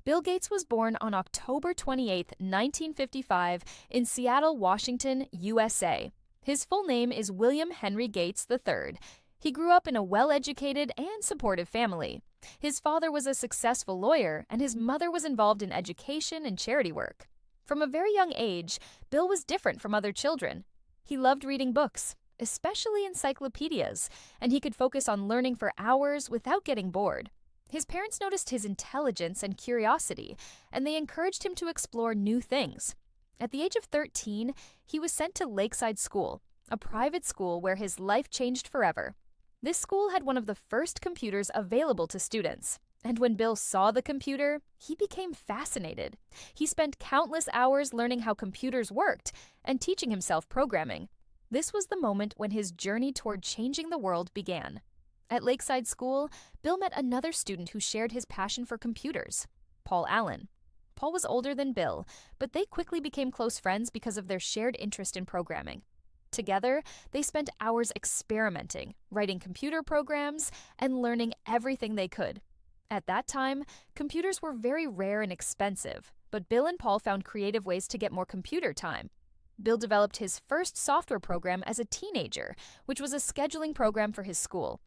Bill Gates was born on October 28, 1955, in Seattle, Washington, USA. His full name is William Henry Gates III. He grew up in a well-educated and supportive family. His father was a successful lawyer, and his mother was involved in education and charity work. From a very young age, Bill was different from other children. He loved reading books, especially encyclopedias, and he could focus on learning for hours without getting bored. His parents noticed his intelligence and curiosity, and they encouraged him to explore new things. At the age of 13, he was sent to Lakeside School, a private school where his life changed forever. This school had one of the first computers available to students, and when Bill saw the computer, he became fascinated. He spent countless hours learning how computers worked and teaching himself programming. This was the moment when his journey toward changing the world began. At Lakeside School, Bill met another student who shared his passion for computers, Paul Allen. Paul was older than Bill, but they quickly became close friends because of their shared interest in programming. Together, they spent hours experimenting, writing computer programs, and learning everything they could. At that time, computers were very rare and expensive, but Bill and Paul found creative ways to get more computer time. Bill developed his first software program as a teenager, which was a scheduling program for his school.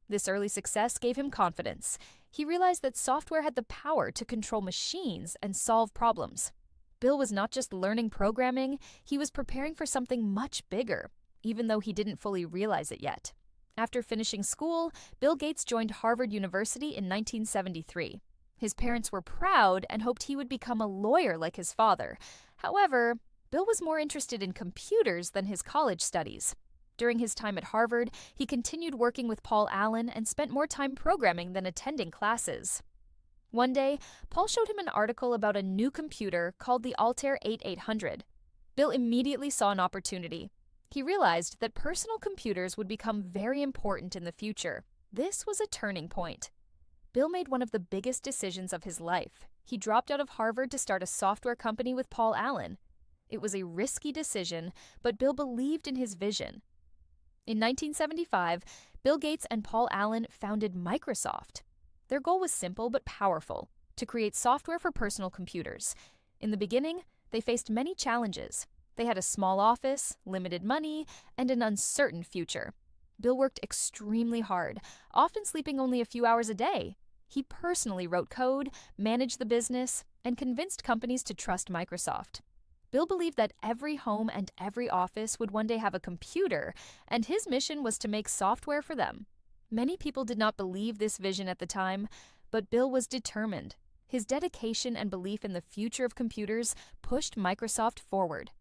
This early success gave him confidence. He realized that software had the power to control machines and solve problems. Bill was not just learning programming, he was preparing for something much bigger, even though he didn't fully realize it yet. After finishing school, Bill Gates joined Harvard University in 1973. His parents were proud and hoped he would become a lawyer like his father. However, Bill was more interested in computers than his college studies. During his time at Harvard, he continued working with Paul Allen and spent more time programming than attending classes. One day, Paul showed him an article about a new computer called the Altair 8800. Bill immediately saw an opportunity. He realized that personal computers would become very important in the future. This was a turning point. Bill made one of the biggest decisions of his life. He dropped out of Harvard to start a software company with Paul Allen. It was a risky decision, but Bill believed in his vision. In 1975, Bill Gates and Paul Allen founded Microsoft. Their goal was simple but powerful: to create software for personal computers. In the beginning, they faced many challenges. They had a small office, limited money, and an uncertain future. Bill worked extremely hard, often sleeping only a few hours a day. He personally wrote code, managed the business, and convinced companies to trust Microsoft. Bill believed that every home and every office would one day have a computer, and his mission was to make software for them. Many people did not believe this vision at the time, but Bill was determined. His dedication and belief in the future of computers pushed Microsoft forward.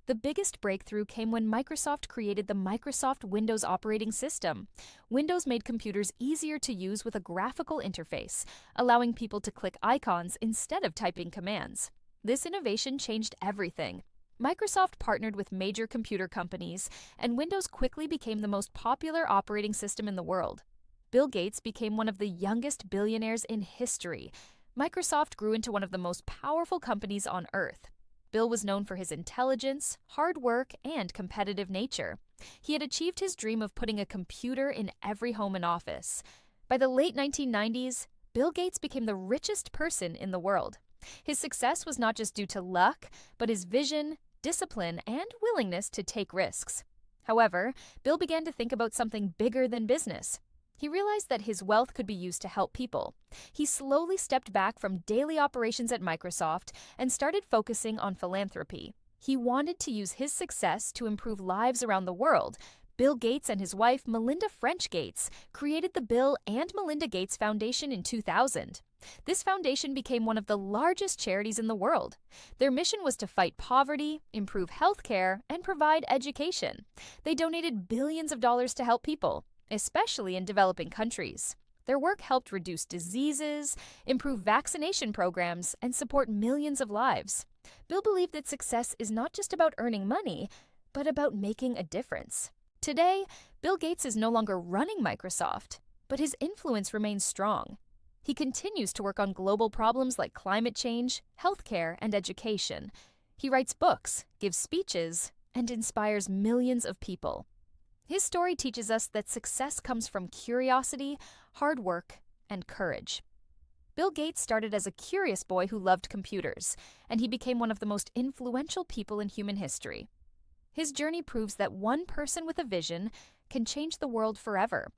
The biggest breakthrough came when Microsoft created the Microsoft Windows operating system. Windows made computers easier to use with a graphical interface, allowing people to click icons instead of typing commands. This innovation changed everything. Microsoft partnered with major computer companies, and Windows quickly became the most popular operating system in the world. Bill Gates became one of the youngest billionaires in history. Microsoft grew into one of the most powerful companies on Earth. Bill was known for his intelligence, hard work, and competitive nature. He had achieved his dream of putting a computer in every home and office. By the late 1990s, Bill Gates became the richest person in the world. His success was not just due to luck, but his vision, discipline, and willingness to take risks. However, Bill began to think about something bigger than business. He realized that his wealth could be used to help people. He slowly stepped back from daily operations at Microsoft and started focusing on philanthropy. He wanted to use his success to improve lives around the world. Bill Gates and his wife, Melinda French Gates, created the Bill and Melinda Gates Foundation in 2000. This foundation became one of the largest charities in the world. Their mission was to fight poverty, improve healthcare, and provide education. They donated billions of dollars to help people, especially in developing countries. Their work helped reduce diseases, improve vaccination programs, and support millions of lives. Bill believed that success is not just about earning money, but about making a difference. Today, Bill Gates is no longer running Microsoft, but his influence remains strong. He continues to work on global problems like climate change, healthcare, and education. He writes books, gives speeches, and inspires millions of people. His story teaches us that success comes from curiosity, hard work, and courage. Bill Gates started as a curious boy who loved computers, and he became one of the most influential people in human history. His journey proves that one person with a vision can change the world forever.